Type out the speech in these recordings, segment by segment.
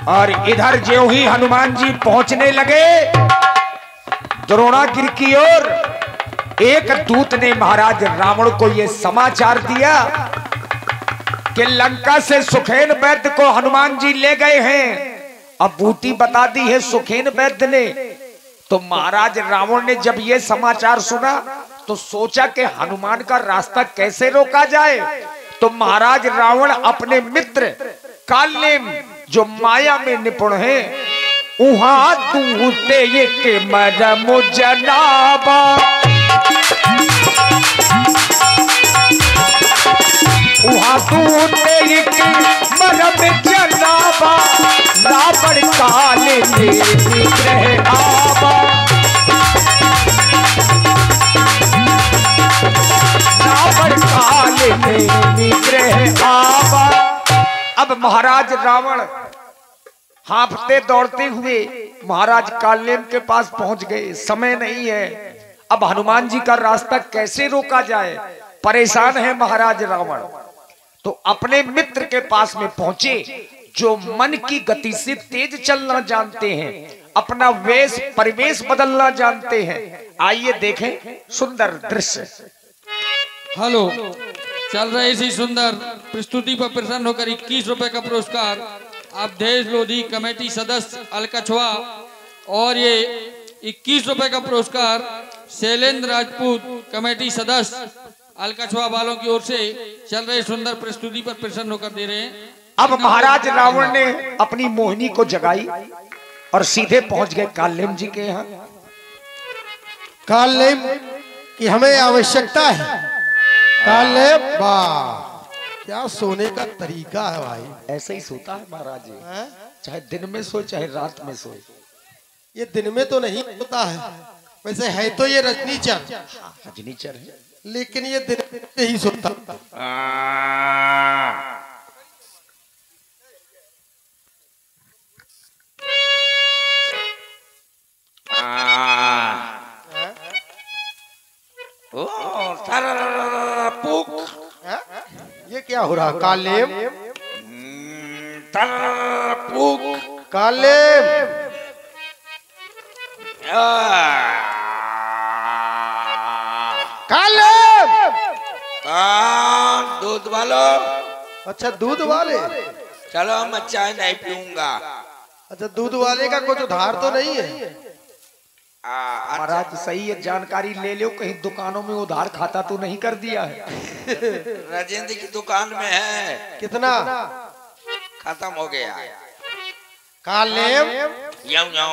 और इधर जो ही हनुमान जी पहुंचने लगे द्रोणागिरि की ओर, एक दूत ने महाराज रावण को यह समाचार दिया कि लंका से सुखेन वैद्य को हनुमान जी ले गए हैं। अब बूटी बता दी है सुखेन वैद्य ने। तो महाराज रावण ने जब यह समाचार सुना तो सोचा कि हनुमान का रास्ता कैसे रोका जाए। तो महाराज रावण अपने मित्र कालनेम जो माया में निपुण है, उहां दूते ये के मरम जनाबा, उहां दूते ये के मरम जनाबा, रावण काले में निग्रह आबा, रावण काले में निग्रह आबा। अब महाराज रावण हांफते दौड़ते हुए महाराज कालनेम के पास पहुंच गए। समय नहीं है, अब हनुमान जी का रास्ता कैसे रोका जाए, परेशान है महाराज रावण। तो अपने मित्र के पास में पहुंचे जो मन की गति से तेज चलना जानते हैं, अपना वेश परिवेश बदलना जानते हैं। आइए देखें सुंदर दृश्य। हेलो, चल रहे इसी सुंदर प्रस्तुति पर प्रसन्न होकर 21 रुपए का पुरस्कार अवधेश लोधी कमेटी सदस्य अलकछवा, और ये 21 रुपए का पुरस्कार शैलेंद्र राजपूत कमेटी सदस्य अलकछवा वालों की ओर से चल रहे सुंदर प्रस्तुति पर प्रसन्न होकर दे रहे हैं। अब महाराज रावण ने अपनी मोहिनी को जगाई और सीधे पहुंच गए कालनेम जी के यहाँ। कालनेम की हमें आवश्यकता है। कालनेम, वाह क्या सोने का तरीका है भाई। ऐसे ही सोता है महाराज जी, चाहे दिन में सोए चाहे रात में सोए। ये दिन में तो नहीं सोता है, वैसे है तो ये रजनीचर, रजनीचर है, लेकिन ये दिन में ही सोता। ये क्या हो रहा? कालेम कालेम कालेम, दूध वालो। अच्छा दूध वाले, चलो मैं चाय नहीं पीऊंगा। अच्छा दूध वाले का कुछ उधार तो नहीं है? महाराज सही है, जानकारी ले लो, कहीं दुकानों में उधार खाता तो नहीं कर दिया है। राजेंद्र की दुकान में है। कितना? खत्म हो गया। कालेम यो यो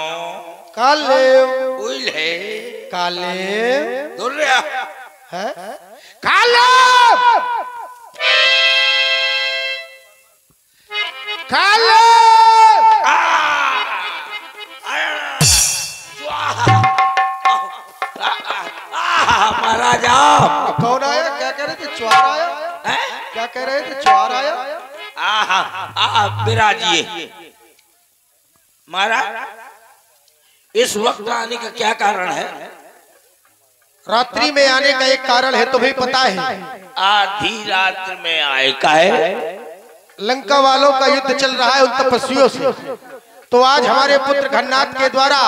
कालेम उइल है कालेम दूर रहा है कालेम कालेम। महाराजा कौन आया? क्या कह रहे थे? चुआर आया? क्या कह रहे थे? चुआर आया? विराजिए महाराज। इस वक्त आने का क्या कारण है? रात्रि में आने का एक कारण है, तुम्हें पता है? आधी रात में आए का है? लंका वालों का युद्ध चल रहा है उन तपस्वियों से। तो आज हमारे पुत्र घन्नाथ के द्वारा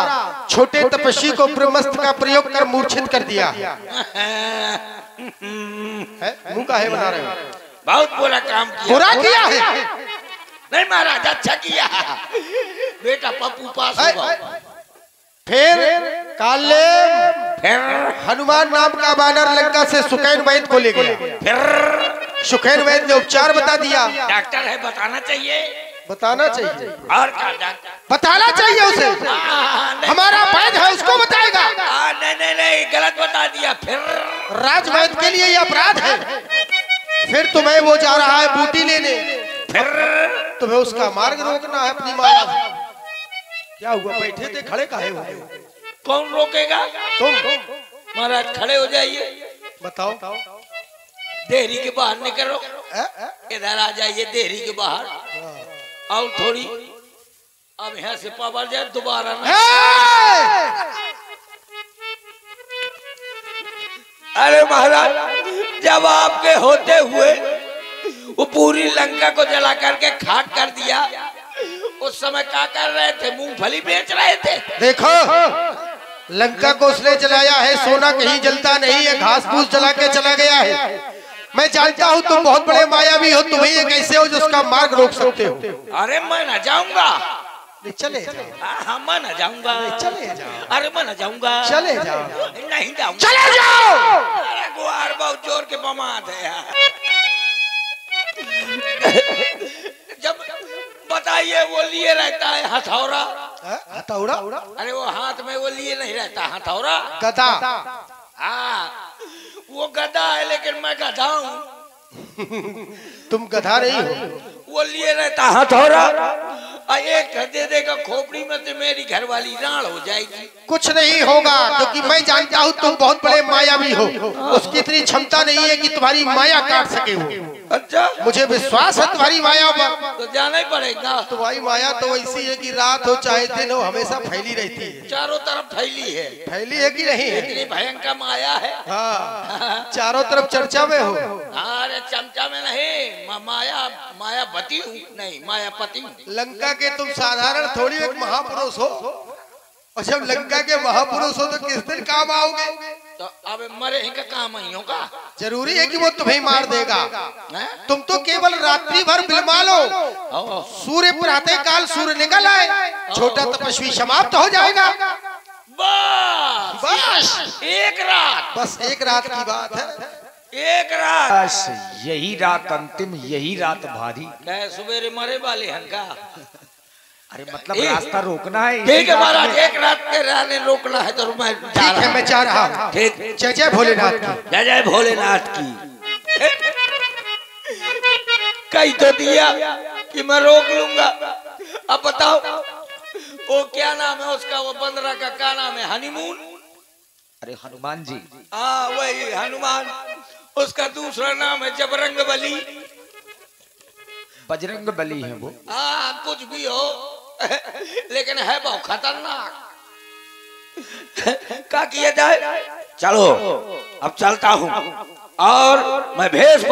छोटे तपस्वी को ब्रह्मास्त्र का प्रयोग कर मूर्छित कर दिया है। मुंह का है बना रहे हो? बहुत बुरा काम किया। बुरा किया है? नहीं महाराज, अच्छा किया। बेटा पप्पू पास होगा। फिर कालेम, फिर हनुमान नाम का बानर लंका से सुखैन वैद्य को ले गया। फिर सुखैन वैद्य ने उपचार बता दिया। डॉक्टर है, बताना चाहिए। बताना चाहिए। और क्या डॉक्टर? बताना चाहिए उसे। हमारा वैद्य है, उसको बताएगा। नहीं नहीं नहीं, गलत बता दिया। फिर राज वैद्य के लिए ये अपराध है। फिर तुम्हें वो जा रहा है बूटी लेने, फिर तुम्हें उसका मार्ग रोकना है अपनी माया से। क्या हुआ? बैठे थे, खड़े काहे हो? कौन रोकेगा? तुम। महाराज खड़े हो जाइए। बताओ। देहरी के बाहर निकलो, इधर आ जाइए देहरी के बाहर। और थोड़ी अब यहाँ से पावर जाए दोबारा ना। अरे महाराज, जब आपके होते हुए वो पूरी लंका को जला करके खाक कर दिया, उस समय क्या कर रहे थे? मूंगफली बेच रहे थे। देखो लंका को उसने जलाया है, सोना कहीं जलता नहीं है, घास फूस जला के चला गया है। मैं जानता हूँ तुम बहुत बड़े मायावी हो, तुम ही कैसे हो जो उसका मार्ग रोक सकते हो? अरे मैं न जाऊंगा। चले जाओ। हाँ मैं न जाऊंगा। चले जाओ। अरे मैं न जाऊंगा। चले जाओ। नहीं जाऊंगा। चले जाओ। अरे गुआर बहुत जोर के बमात है यार। जब बताइए वो लिए रहता है हथौड़ा। हथौड़ा? अरे वो हाथ में वो लिए नहीं रहता हथौड़ा, गदा। हाँ वो गधा है लेकिन मैं गधा हूँ। तुम गधा नहीं हो। वो लिए रहता हथौड़ा, एक दे देगा खोपड़ी में तो मेरी घरवाली राण हो जाएगी। कुछ नहीं होगा क्योंकि मैं जानता हूँ तुम बहुत बड़े मायावी हो, उसकी इतनी क्षमता नहीं है कि तुम्हारी माया काट सके हो। अच्छा मुझे विश्वास है तुम्हारी माया पर। तो जाना ही पड़ेगा। तुम्हारी माया तो ऐसी है कि रात हो चाहे दिन हो हमेशा फैली रहती है। चारों तरफ फैली है। फैली है कि नहीं? इतनी भयंकर माया है। हाँ चारों तरफ चर्चा में हो। अरे चमचा में नहीं, मायापति हूँ। नहीं मायापति हूँ। लंका के तुम साधारण थोड़ी एक महापुरुष हो, और जब लंका के महापुरुष हो तो किस दिन काम आओगे? तो अब मरे ही का काम ही होगा। जरूरी है कि वो तुम्हें मार देगा? तुम तो केवल रात्रि भर बिलमा लो, सूर्य प्रातः काल सूर्य निकल आए, छोटा तपस्वी समाप्त हो जाएगा। बस एक रात। बस एक रात की बात है। एक रात। बस यही रात अंतिम, यही रात भारी। सवेरे मरे वाले हंका। अरे मतलब रास्ता रोकना है। ठीक है महाराज, एक रात के रहने रोकना है तो मैं जा रहा हूं। मैं जा रहा हूँ। ठीक। जय जय भोलेनाथ की। जय जय भोलेनाथ की। कही तो दिया कि मैं रोक लूंगा। अब बताओ वो क्या नाम है उसका? वो बंदरा का क्या नाम है? हनीमून। अरे हनुमान जी। हाँ वही हनुमान। उसका दूसरा नाम है जबरंगबली। बजरंग बली है वो। हाँ कुछ भी हो लेकिन है बहुत खतरनाक। क्या किया जाए? चलो अब चलता हूँ और मैं भेष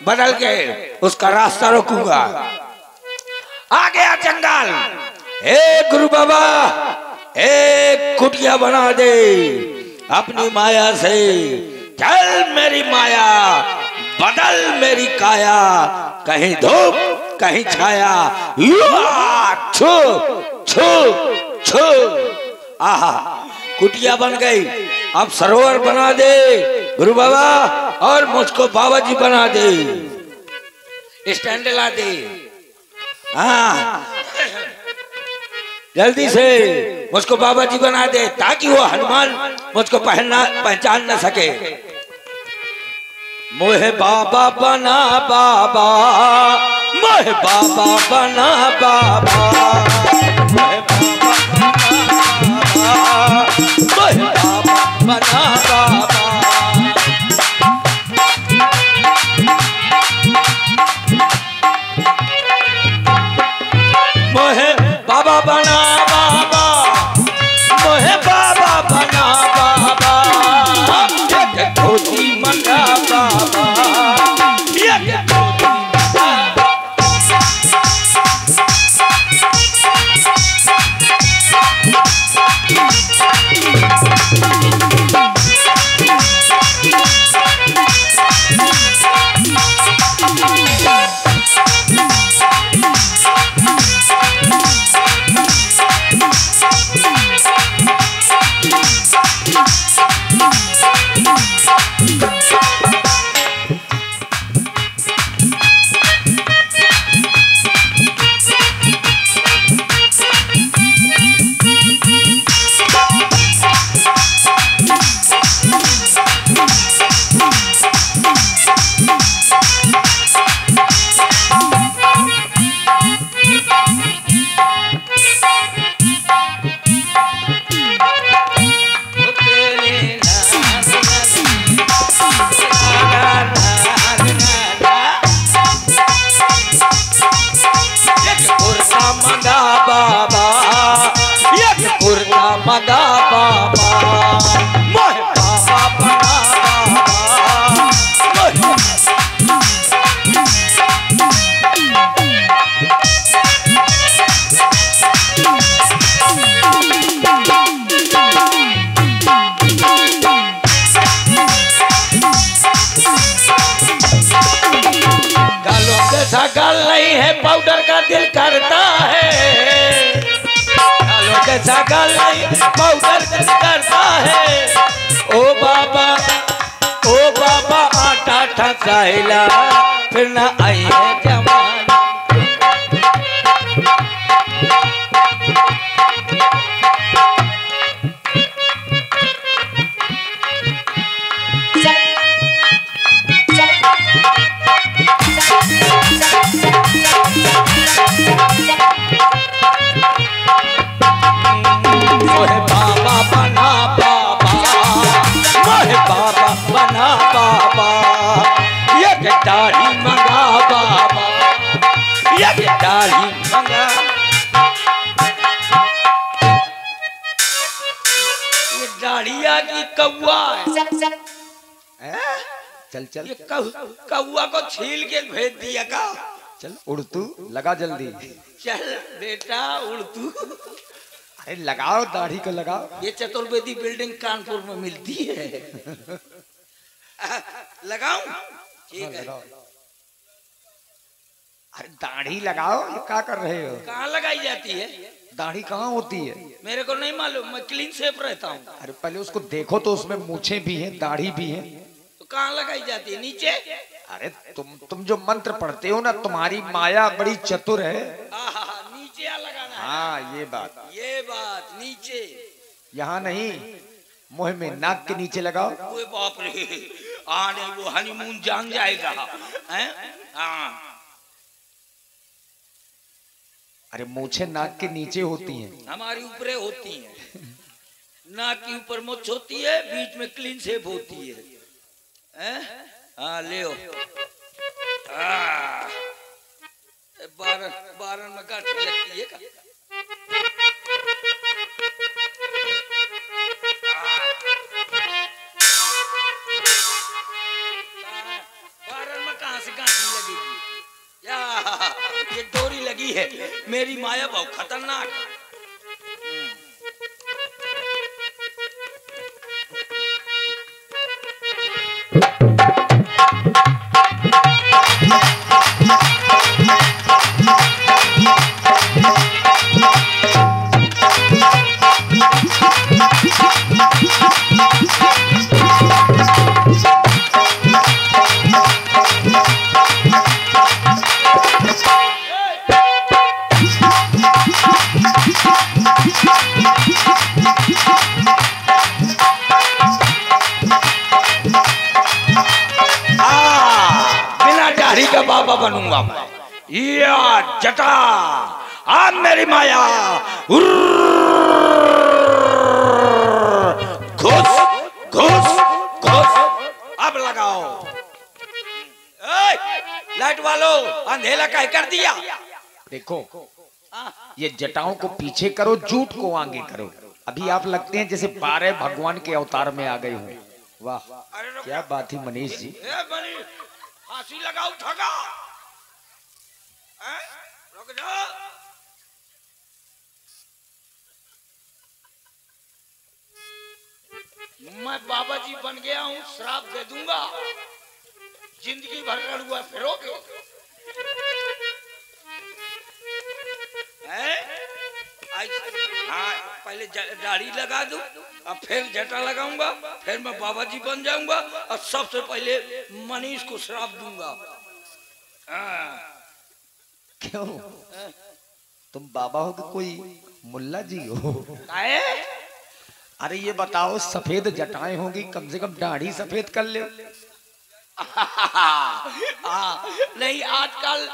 बदल के उसका रास्ता रोकूंगा। आ गया जंगल। हे गुरु बाबा, एक कुटिया बना दे अपनी माया से। चल मेरी माया, बदल मेरी काया, कहीं धूप कहीं छाया। छू छू छू। आहा कुटिया बन गई। अब सरोवर बना दे गुरु बाबा, और मुझको बाबा जी बना दे। स्टैंड ला दे। हाँ जल्दी से मुझको बाबा जी बना दे ताकि वो हनुमान मुझको पहचान न सके। मोहे बाबा बना बाबा, मोहे बाबा बना बाबा, मोहे बाबा बना बाबा। मोहे बाबा बना बाबा, मोहे बाबा बना बाबा, एक धोती मंगा बाबा, एक धोती मंगा। का दिल करता है, लालो जैसा गल नहीं बहुत दर्द करता है। ओ बाबा आटा ठसाइला फिर न आई है जवान। मोहे बाबा बना बाबा, मोहे बाबा बना बाबा, ये दाढ़ी मंगा बाबा, ये दाढ़ी मंगा। ये दाढ़िया की कौआ है। चल चल ये कौआ को छील के भेज दिया का। चल उड़ तू, लगा जल्दी। चल बेटा उड़ तू। अरे लगाओ, दाढ़ी को लगाओ। ये चतुर्वेदी बिल्डिंग कानपुर में मिलती है। लगाऊं? ठीक है। अरे दाढ़ी लगाओ, ये क्या कर रहे हो? कहाँ लगाई जाती है? दाढ़ी कहाँ होती है? मेरे को नहीं मालूम, मैं क्लीन शेप रहता हूँ। अरे पहले उसको देखो तो, उसमें मूछें भी हैं, दाढ़ी भी है। तो कहाँ लगाई जाती है? नीचे? अरे तुम जो मंत्र पढ़ते हो ना, तुम्हारी माया बड़ी चतुर है। नीचे लगाना है। हाँ ये बात नीचे, यहाँ नहीं, मुंह में नाक के नीचे लगाओ। ओए बाप रे, नहीं वो हनीमून जान जाएगा। हाँ। अरे मूछें नाक के नीचे होती हैं। हमारी ऊपरे होती हैं। नाक के ऊपर मुछ होती है, बीच में क्लीन शेप होती है। हाँ ले 12 में गांठ लगती है का? 12 में कहाँ से गांठ लगेगी या? ये डोरी लगी है। मेरी माया बहुत खतरनाक। का बाबा बनूंगा मैं। या जटा आ मेरी माया, घुस घुस घुस। अब लगाओ। लाइट वालों, अंधेरा कह कर दिया। देखो ये जटाओं को पीछे करो, जूट को आगे करो। अभी आप लगते हैं जैसे 12 भगवान के अवतार में आ गए हो। वाह क्या बात है मनीष जी। फांसी लगाओ ठगा। रुक जाओ। मैं बाबा जी बन गया हूँ, श्राप दे दूंगा, जिंदगी भर लड़ुआ फिरोगे। हाँ पहले दाढ़ी लगा दूं, अब फिर जटा लगाऊंगा, फिर मैं बाबा जी बन जाऊंगा और सबसे पहले मनीष को श्राप दूंगा। क्यों तुम बाबा हो कि कोई मुल्ला जी हो? अरे ये बताओ, सफेद जटाएं होंगी, कम से कम दाढ़ी सफेद कर ले। नहीं आजकल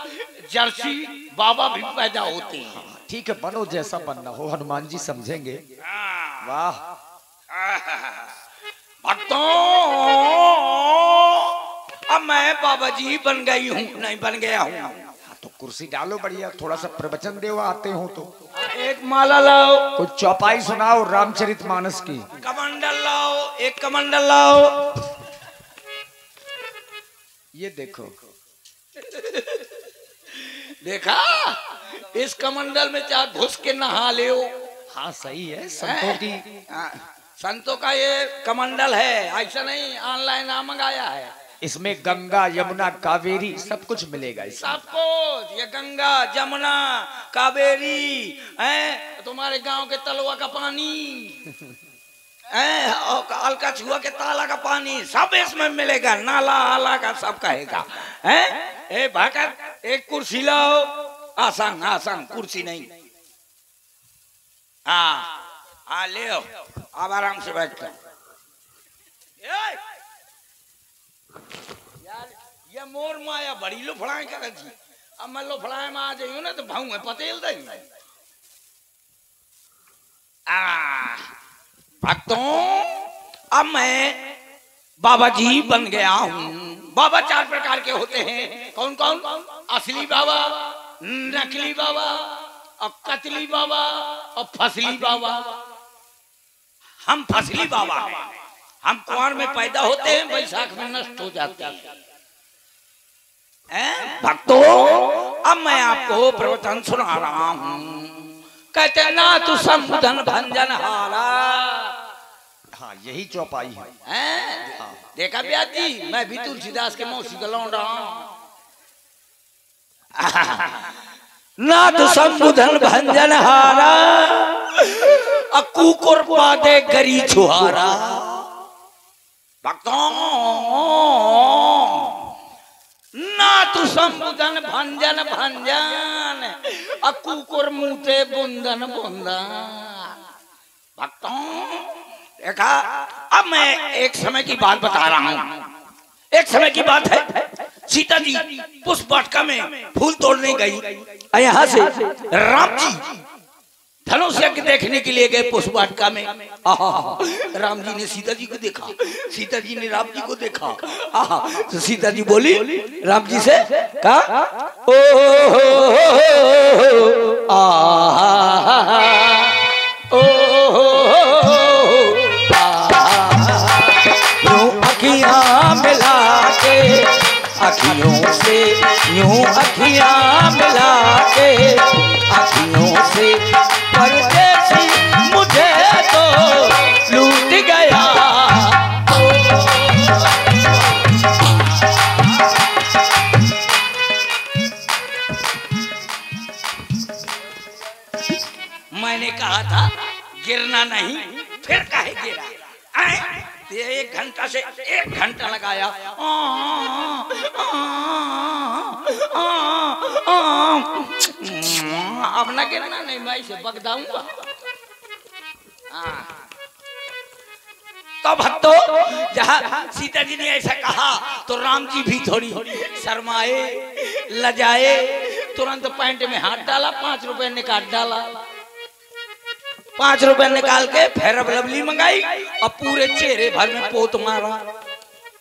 जर्सी बाबा भी पैदा होते हैं। ठीक है बनो, जैसा बनना हो, हनुमान जी समझेंगे। वाह भक्तों, अब मैं बाबा जी बन गई हूँ, नहीं बन गया हूँ। तो कुर्सी डालो बढ़िया, थोड़ा सा प्रवचन दो आते हो तो। एक माला लाओ, कुछ चौपाई सुनाओ रामचरितमानस की। कमंडल लाओ, एक कमंडल लाओ। ये देखो देखा, इस कमंडल में चाहे घुस के नहा ले। हाँ सही है, संतों की संतों का ये कमंडल है, ऐसा नहीं ऑनलाइन ना मंगाया है। इसमें गंगा यमुना कावेरी सब कुछ मिलेगा। सब कुछ, ये गंगा जमुना कावेरी है, तुम्हारे गांव के तलवा का पानी है, अलका छुआ के ताला का पानी सब इसमें मिलेगा, नाला आला का सब कहेगा है। ए भाकर एक कुर्सी लाओ, आसान आसान कुर्सी नहीं, हाँ ले आओ, अब आराम से बैठ कर। यार ये मोर माया बड़ी लो फड़ाए कर जी, अब मैं लो फड़ाए में आ जाइयो ना तो भाऊ है पतेल दे। भक्तों अब मैं बाबा जी बन गया हूँ। बाबा 4 प्रकार के होते हैं, कौन कौन? असली बाबा, नकली बाबा और कतली बाबा और फसली बाबा। हम फसली बाबा हैं, हम कुआर में पैदा होते हैं, बैसाख में नष्ट हो जाते हैं। भक्तों अब मैं आपको प्रवचन सुना रहा हूँ। कहते ना तू संबुधन भंजन हारा। हाँ यही चौपाई है। हाँ। देखा ब्याज जी, मैं भी तुलसीदास के मौसी का लौंडा हूँ। ना तो संबुधन भंजन हारा, अकूकुर पादे गरी छुहारा। भक्तों ना तू संबुधन भंजन भंजन, अकूकुर मुते बुंदन बुंदा। भक्तों देखा, अब मैं एक समय की बात बता रहा हूँ। एक समय की बात है, सीता जी पुष्प वाटिका में फूल तोड़ने गई, यहाँ से राम जी धनुष यज्ञ देखने के लिए गए पुष्प वाटिका में। राम जी ने सीता जी को देखा, सीता जी ने राम जी को देखा। तो सीता जी बोली राम जी से, कहा ओ अखियां मिला के, अखियों से यूं अखियां मिला के, अखियों से परदेसी मुझे तो लूट गया। मैंने कहा था गिरना नहीं, फिर काहे गिरा? 1 घंटा से 1 घंटा लगाया। अब ना गिरना नहीं, मैं इसे बगदाऊंगा। तो भक्तों जहाँ सीता जी ने ऐसा कहा तो राम जी भी थोड़ी शर्माए, लजाए, तुरंत पैंट में हाथ डाला, 5 रुपए निकाल डाला, 5 रुपए निकाल के फेयर लवली मंगाई और पूरे चेहरे भर में पोत मारा।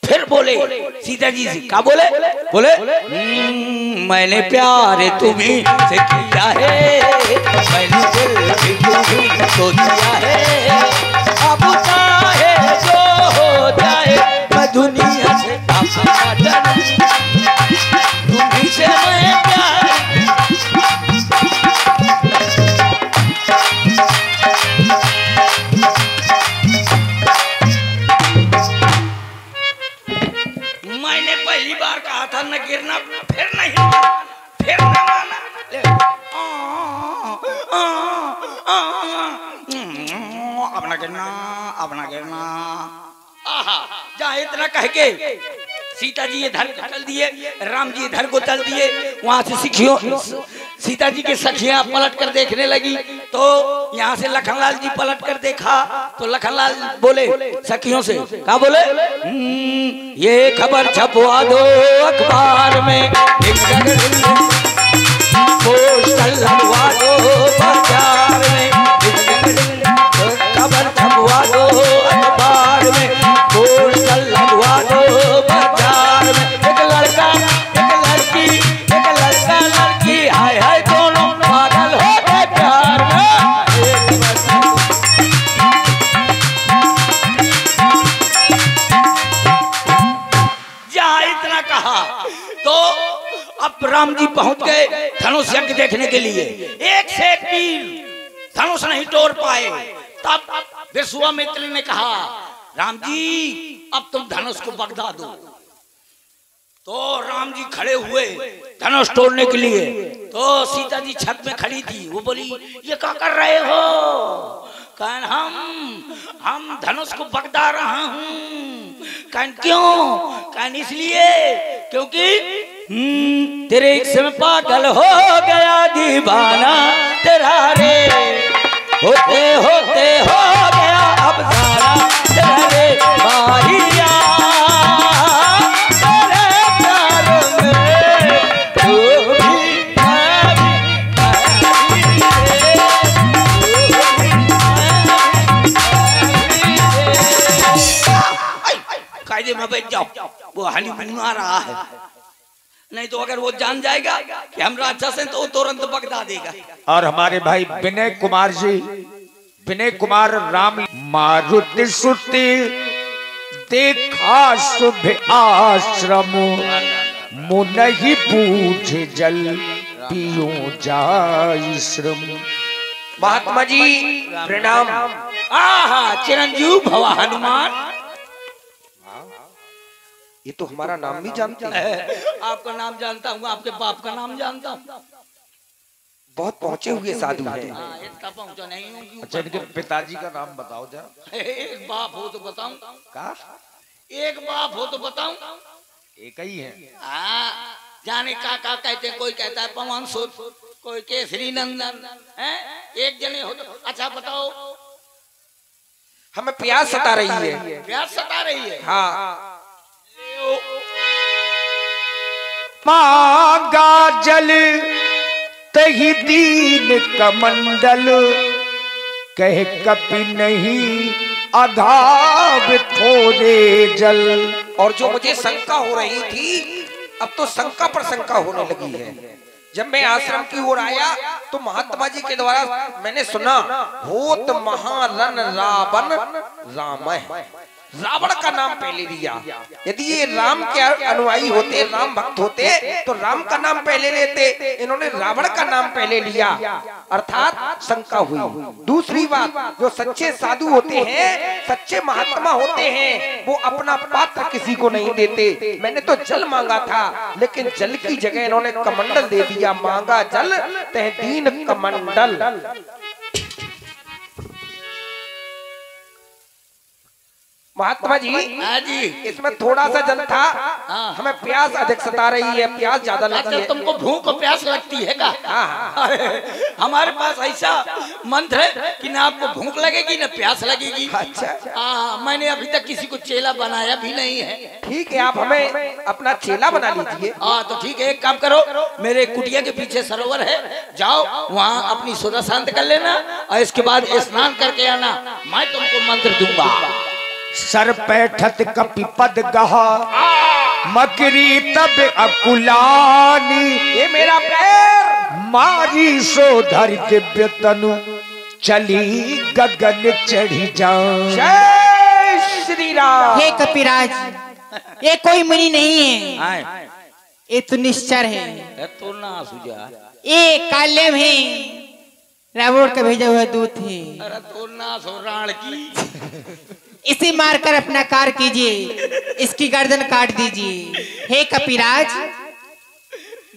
फिर बोले सीता जी से, क्या बोले? बोले मैंने प्यार तुम्हीं से किया है, मैंने दिल भी तुम्हीं को दिया है, अब चाहे जो हो जाए मैं दुनिया से अपना डरूं, तुम्हीं से मैं प्यार। मैंने पहली बार कहा था न गिरना, फिर नहीं, फिर न माना। अब न गिरना, अब न गिरना। जहाँ इतना कह के सीता जी इधर चल दिए, राम जी इधर को चल दिए। वहां से सिखियों सीता जी के सखियां पलट कर देखने लगी, तो यहाँ से लखनलाल जी पलट कर देखा तो लखनलाल बोले सखियों से, क्या बोले? ये खबर छपवा दो अखबार में, पोस्टर लगवा दो बाजार में, खबर छपवा दो अखबार में, पोस्टर लगवा दो बाजार में। एक लड़का एक लड़की, एक लड़का लड़की, हाय हाय दोनों पागल हो गए प्यार में। जहाँ इतना कहा तो अब राम जी पहुंच गए धनुष यज्ञ देखने के लिए। एक से एक तीर धनुष नहीं तोड़ पाए। तब विश्वामित्र ने कहा राम जी अब तुम धनुष को बगदा दो। तो राम जी खड़े हुए धनुष तोड़ने के लिए। तो सीता जी छत में खड़ी थी। वो बोली ये क्या कर रहे हो? कहन हम धनुष को बगदा रहा हूँ। कहन क्यों? कहन इसलिए क्योंकि तेरे इश्क में पागल हो गया दीवाना तेरा रे, होते होते हो गया अब सारा तेरा रे माहिया। कायदे में बैठ जाओ, वो हनीमून आ रहा है। नहीं तो अगर वो जान जाएगा कि हम राक्षस हैं तो वो तुरंत बगदा देगा। और हमारे भाई विनय कुमार जी, विनय कुमार राम मारुति सुति देखा शुभ आश्रम, मुनहि पूछ जल पियो जाय श्रम। महात्मा जी प्रणाम। आहा चिरंजीव भवा हनुमान। ये तो हमारा नाम भी जानते हैं। आपका नाम जानता हूँ, आपके बाप का नाम जानता हूँ। बहुत पहुंचे हुए साधु हैं। इतना पहुंचा नहीं हूँ। अच्छा इनके पिताजी का नाम बताओ जरा। एक बाप हो तो बताऊं? का एक बाप हो तो बताऊं? एक ही है। जाने का कहते हैं, कोई कहता है पवन सुत, कोई केसरी नंदन है। एक जने हो तो अच्छा बताओ। हमें प्यास सता रही है। प्यास सता रही है? हाँ। मांगा जल तही दीन कमंडल, कह कपि नहीं अधाव थोड़े जल। और जो मुझे शंका हो रही थी अब तो शंका पर शंका होने लगी है। जब मैं आश्रम की ओर आया तो महात्मा जी के द्वारा मैंने सुना होत महारन रावण राम है। रावण का नाम पहले लिया। यदि ये राम के अनुयायी होते, राम भक्त होते तो राम का नाम पहले लेते। इन्होंने रावण का नाम पहले लिया, अर्थात शंका हुई। दूसरी बात, जो सच्चे साधु होते हैं, सच्चे महात्मा होते हैं, वो अपना पात्र किसी को नहीं देते। मैंने तो जल मांगा था, लेकिन जल की जगह इन्होंने कमंडल दे दिया। मांगा जल तह दीन कमंडल। महात्मा जी, जी इसमें थोड़ा सा जल था। हमें प्यास अधिक सता रही है, प्यास ज्यादा लगती है। तुमको भूख और प्यास लगती है का? हमारे पास ऐसा मंत्र है कि ना आपको भूख लगेगी ना प्यास लगेगी। अच्छा। मैंने अभी तक किसी को चेला बनाया भी नहीं है। ठीक है, आप हमें अपना चेला बना लीजिए। तो ठीक है, एक काम करो, मेरे कुटिया के पीछे सरोवर है, जाओ वहाँ अपनी सुधा शांत कर लेना और इसके बाद स्नान करके आना। मैं तुमको मंत्र दूंगा। सर पैठत कपि पद गहा, मकरी तब अकुलानी। ये मेरा पैर मारी सो धरि दिव्य तनु, चली गगन चढ़ी जाऊं। जय श्री राम। हे कपिराज, ये कोई मुनि नहीं है, ये तो निश्चर है। तो ना सुजा, ये काल्यम है, रावण का भेजा हुआ दूत है। अरे तो ना सो राण की। इसे मारकर अपना कार कीजिए, इसकी गर्दन काट दीजिए। हे कपिराज,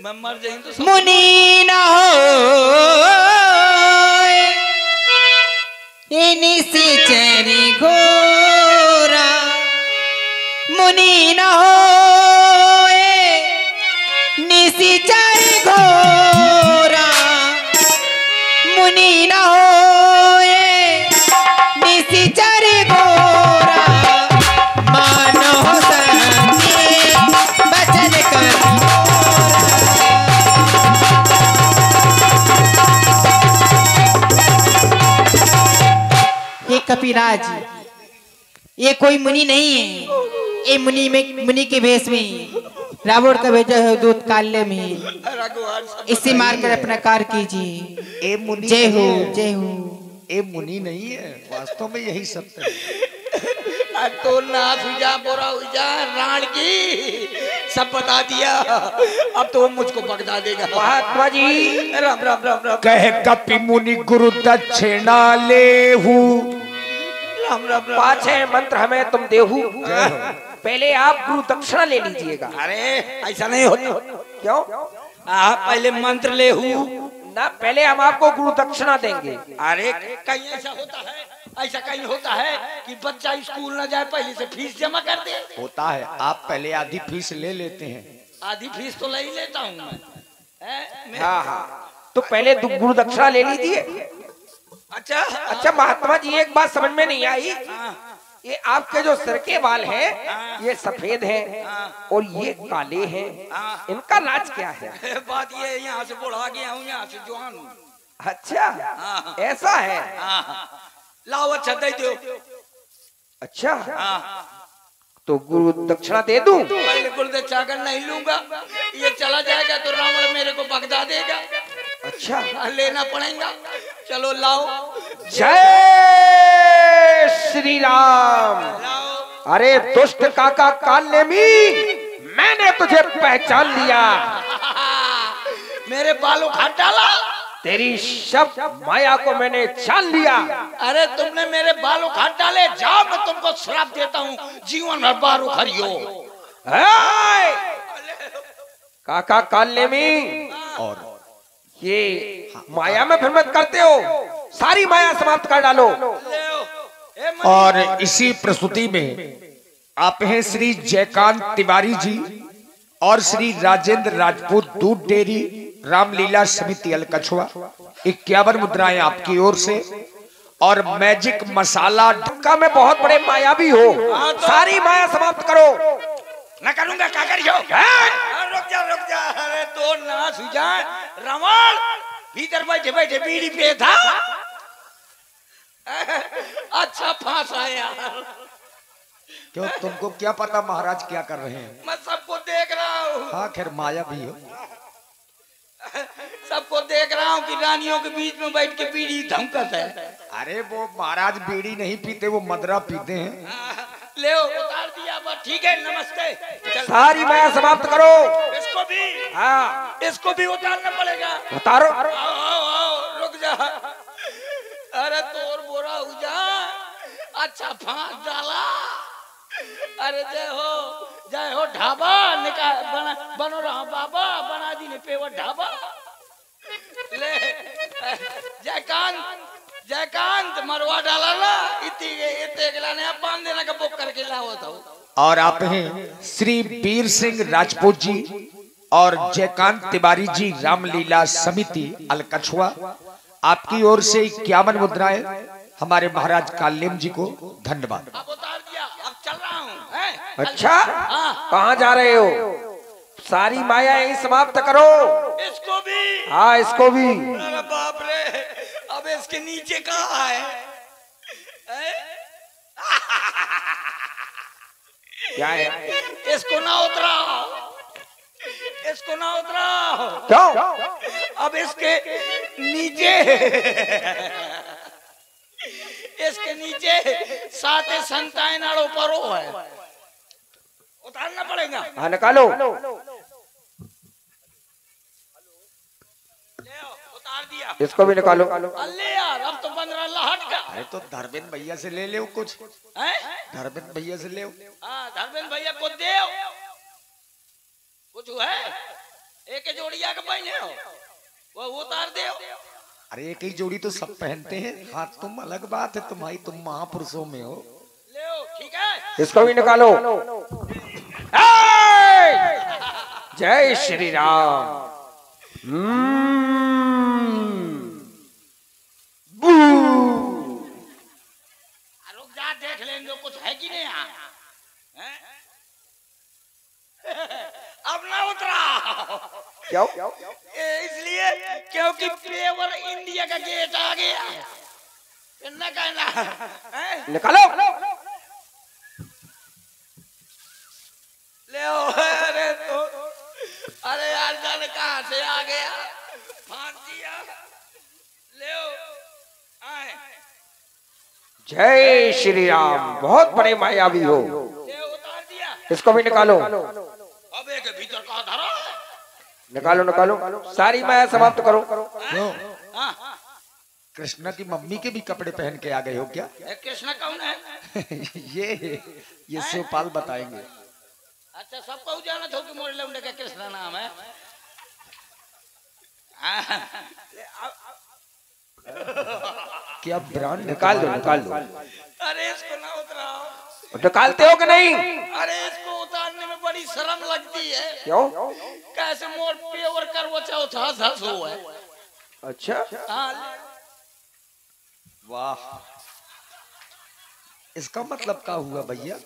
मैं मर जाऊं तो मुनि न हो निशिचरी घोरा, मुनि न हो निशिचरी घोरा, मुनि न हो निशिचरी घोरा, मानो संगे बचन कर। ये कपिराज, ये कोई मुनि नहीं है, ये मुनि के भेष में रावण का भेजा है दूत काल्य में। इसे मारकर अपना कार कीजिए। जय हो, जय हो। ये मुनि नहीं है, वास्तव में यही सत्य है। तो ना सुजा बोरा हुआ राण की सब बता दिया। अब तो वो मुझको बगदा देगा। महात्मा जी राम राम राम राम। कह कपि मुनि गुरु दक्षिणा लेहु, राम राम राम। 5 मंत्र हमें तुम देहु। पहले आप गुरु दक्षिणा ले लीजिएगा। अरे ऐसा नहीं होता। क्यों? आप पहले मंत्र ले हूँ ना, पहले हम आपको गुरु दक्षिणा देंगे। अरे कहीं ऐसा होता है, ऐसा कहीं होता है कि बच्चा स्कूल न जाए पहले से फीस जमा कर दे। होता है, आप पहले आधी फीस ले लेते हैं। आधी फीस तो ले ही लेता हूँ मैं। हाँ हाँ, तो पहले गुरु दक्षिणा ले लीजिए। अच्छा अच्छा महात्मा जी, एक बात समझ में नहीं आई, ये आपके जो सिर के बाल हैं ये सफेद हैं और ये काले हैं, इनका राज क्या है? बात ये, यहाँ से बुढ़ा गया हूँ, यहाँ से जवान हूँ। अच्छा ऐसा है। लाओ अच्छा दे दो। अच्छा तो गुरु दक्षिणा दे दूं? पहले गुरु दक्षिणा नहीं लूंगा, ये चला जाएगा तो रावण मेरे को भगदा देगा। अच्छा लेना पड़ेगा। चलो लाओ। जय श्री राम। लाओ। अरे दुष्ट काका कालनेमी, मैंने तुझे पहचान लिया। मेरे बालों घाट डाला। तेरी सब माया को मैंने छान लिया। अरे तुमने मेरे बालों घाट डाले, जाओ मैं तुमको श्राप देता हूँ, जीवन भर बारू खरियो। काका कालनेमी, और ये माया में फिर मत करते हो, सारी माया समाप्त कर डालो। और इसी प्रस्तुति में आप हैं श्री जयकांत तिवारी जी और श्री राजेंद्र राजपूत दूध डेयरी रामलीला समिति अलकछुआ। 51 मुद्राएं आपकी ओर से। और मैजिक मसाला ढक्का में बहुत बड़े मायावी हो, सारी माया समाप्त करो। मैं करूंगा, क्या करियो? रुक जा। अरे तो ना सुझा रावण भीतर बैठे बैठे बीड़ी पे था। अच्छा फांसा यार। क्यों, तुमको क्या पता महाराज क्या कर रहे हैं? मैं सबको देख रहा हूँ। हाँ खैर माया भी हो। सबको देख रहा हूँ कि रानियों के बीच में बैठ के बीड़ी धमकत है। अरे वो महाराज बीड़ी नहीं पीते, वो मदरा पीते हैं। ले उतार दिया, बस ठीक है, नमस्ते। चल। सारी माया समाप्त करो। इसको भी, हाँ इसको भी उतारना पड़ेगा। उतारो। आओ, रुक जा। अरे तोर बोरा हो जा। अच्छा फांस डाला। अरे जय हो ढाबा निकाल बनो रहा बाबा, बना दी ने पेवर ढाबा। ले जयकांत मरवा डाला ना, इतने गिलाने बांध देना का बुक करके लाओ था। और आप हैं श्री वीर सिंह राजपूत जी और जयकांत तिवारी जी रामलीला समिति अलकछुआ। आपकी ओर से 51 मुद्राएं हमारे महाराज कालेम जी को धन्यवाद। अब उतार दिया, अब चल रहा हूँ। अच्छा कहाँ जा रहे हो? सारी माया यही समाप्त करो। इसको भी। हाँ इसको भी। अरे बाप रे, अब इसके नीचे कहाँ है? क्या है? इसको ना उतराओ, इसको ना उतराओ। क्यों? अब इसके नीचे, इसके नीचे साते संतान आड़ो परो है, उतारना पड़ेगा। हाँ निकालो। उतार दिया। इसको भी निकालो। अल्ले यार, अब तो 15 लहट का। अरे तो धर्मेंद्र भैया से ले ले कुछ। धर्मेंद्र भैया से ले। हाँ धर्मेंद्र भैया को दे कुछ है, एक जोड़िया के पहने हो, वो उतार दे। अरे एक ही जोड़ी तो सब पहनते हैं, हाथ तुम अलग बात है, तुम महापुरुषों में हो। ले ठीक है, इसको भी निकालो। जय श्री राम। रुक जा, देख लेंगे कुछ है कि नहीं यहाँ। अब ना उतरा। क्यों? इसलिए क्योंकि पेवर इंडिया का गेट आ गया। न कहना निकालो। ले अरे तो, अरे यार जाने कहाँ से आ गया, फांस दिया। ले आए। जय श्री राम। बहुत बड़े मायावी हो। ले उतार दिया। इसको भी निकालो। अब एक भीतर का धरा है। निकालो निकालो, सारी माया समाप्त करो। हाँ, कृष्णा की मम्मी के भी कपड़े पहन के आ गए हो क्या? कृष्णा कौन है? ये शिवपाल बताएंगे। अच्छा, सबको जाना था कि मोर लौंडे का कृष्णा नाम है। क्या ब्रांड? निकाल दो। अरे इसको ना उतराओ। निकालते हो कि नहीं? अरे इसको उतारने में बड़ी शर्म लगती है। क्यों? कैसे मोर पेवर कर वो चौथा धस हो है। अच्छा, हाँ, वाह, इसका मतलब क्या हुआ भैया?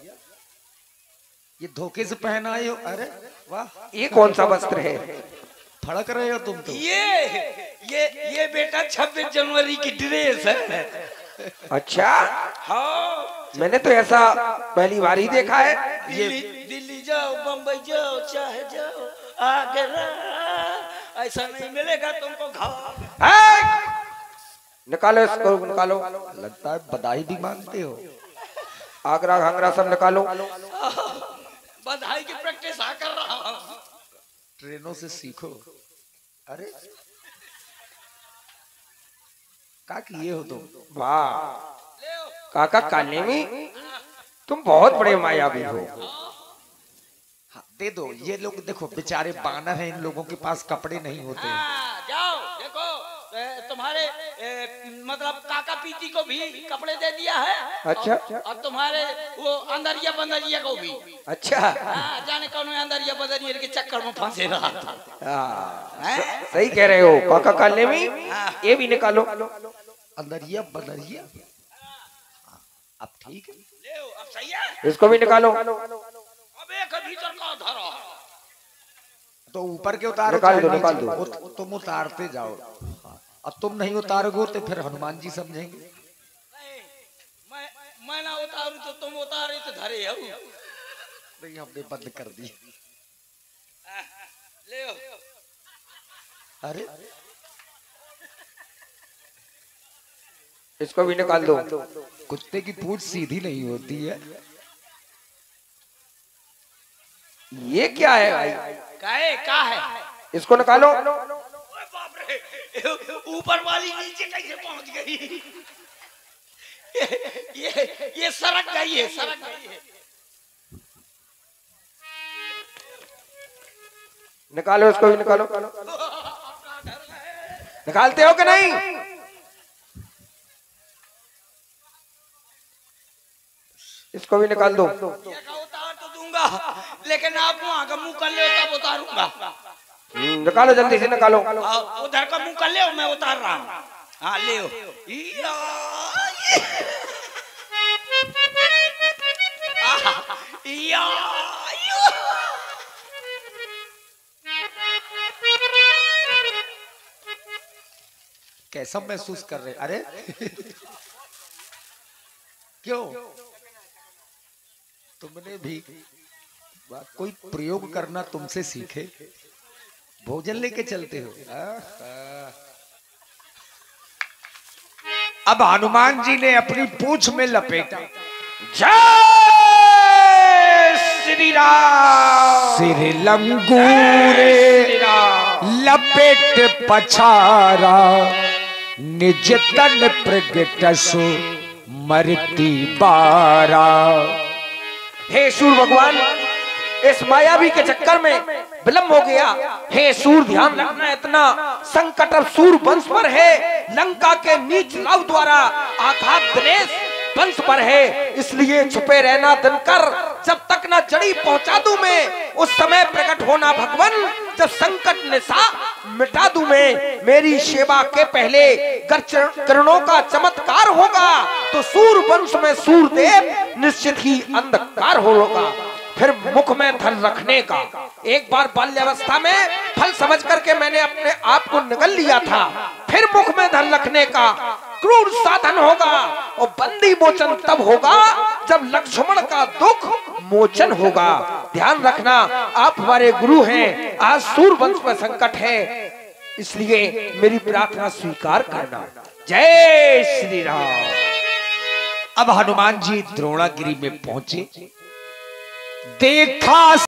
ये धोखे से पहन आए हो? अरे वाह, ये कौन सा वस्त्र है? फड़क रहे हो तुम तो। ये बेटा 26 जनवरी की ड्रेस है। अच्छा, हाँ, मैंने तो ऐसा पहली बार ही देखा है। दिल्ली जाओ, बम्बई जाओ, चाहे जाओ, आगरा, ऐसा नहीं मिलेगा तुमको घाव। निकालो इसको, निकालो। लगता है बधाई भी मांगते हो। आगरा घाघरा सब निकालो। बधाई की प्रैक्टिस कर रहा हूँ। ट्रेनों से सीखो। अरे क्या किए हो तुम? वाह काका काले में तुम बहुत बड़े मायावी हो। हाँ, दे दो। ये लोग देखो बेचारे बानर हैं, इन लोगों के पास कपड़े नहीं होते। जाओ देखो, तुम्हारे मतलब काका पीती को भी कपड़े दे दिया है। अच्छा, और तुम्हारे वो अंदरिया बंदरिया को भी। अच्छा, हाँ, जाने कौन अंदरिया बंदरिया के चक्कर में फंसे रहा था। सही कह रहे हो काका काले में। ये भी निकालो। अंदरिया बदरिया, अब ठीक है। ले अब सही है। इसको भी निकालो। अब एक भीतर का धरो। तो ऊपर के उतारो, निकाल दो। तुम उतारते जाओ। अब तुम नहीं उतारोगे तो फिर हनुमान जी समझेंगे। नहीं, मैं ना उतारू तो तुम उतारे तो धरे हो। नहीं, हमने बंद कर दी। ले अरे इसको भी निकाल दो। कुत्ते की पूंछ सीधी नहीं होती है। ये क्या है भाई? क्या है? इसको निकालो। बाप रे, ऊपर वाली नीचे कैसे पहुंच गई? ये सरक गई है, सरक गई है। निकालो, इसको भी निकालो। निकालते हो कि नहीं? इसको भी निकाल दो। उतार तो दूंगा, लेकिन आप वहां का मुंह कर ले तब उतारूंगा। निकालो, जल्दी से निकालो। उधर का मुंह कर ले, मैं उतार रहा हूँ। हाँ ले कैसा महसूस कर रहे? अरे क्यों? तुमने भी कोई प्रयोग करना तुमसे सीखे, भोजन लेके चलते हो। अब हनुमान जी ने अपनी पूंछ में लपेटा। जय श्री राम। सिर लंगूरे लपेट पछारा, निज तन प्रगटसु मरती बारा। हे सूर भगवान, इस मायावी के चक्कर में विलंब हो गया। हे सूर, ध्यान रखना, इतना संकट अब सूर वंश पर है। लंका के नीच राव द्वारा आघात दिनेश वंश पर है, इसलिए छुपे रहना दिनकर, जब तक न जड़ी पहुंचा दूं मैं, उस समय प्रकट होना भगवान, जब संकट निशा मिटा दूं मैं। मेरी सेवा के पहले किरणों का चमत्कार होगा तो सूर वंश में सूरदेव निश्चित ही अंधकार होगा। फिर मुख में धन रखने का, एक बार बाल्यावस्था में फल समझ करके मैंने अपने आप को निगल लिया था। फिर मुख में धन रखने का क्रूर साधन होगा, और बंदी मोचन तब होगा जब लक्ष्मण का दुख मोचन होगा। ध्यान रखना, आप हमारे गुरु हैं, आज सूर वंश में संकट है, इसलिए मेरी प्रार्थना स्वीकार करना। जय श्री राम। अब हनुमान जी द्रोणागिरी में पहुंचे, देखा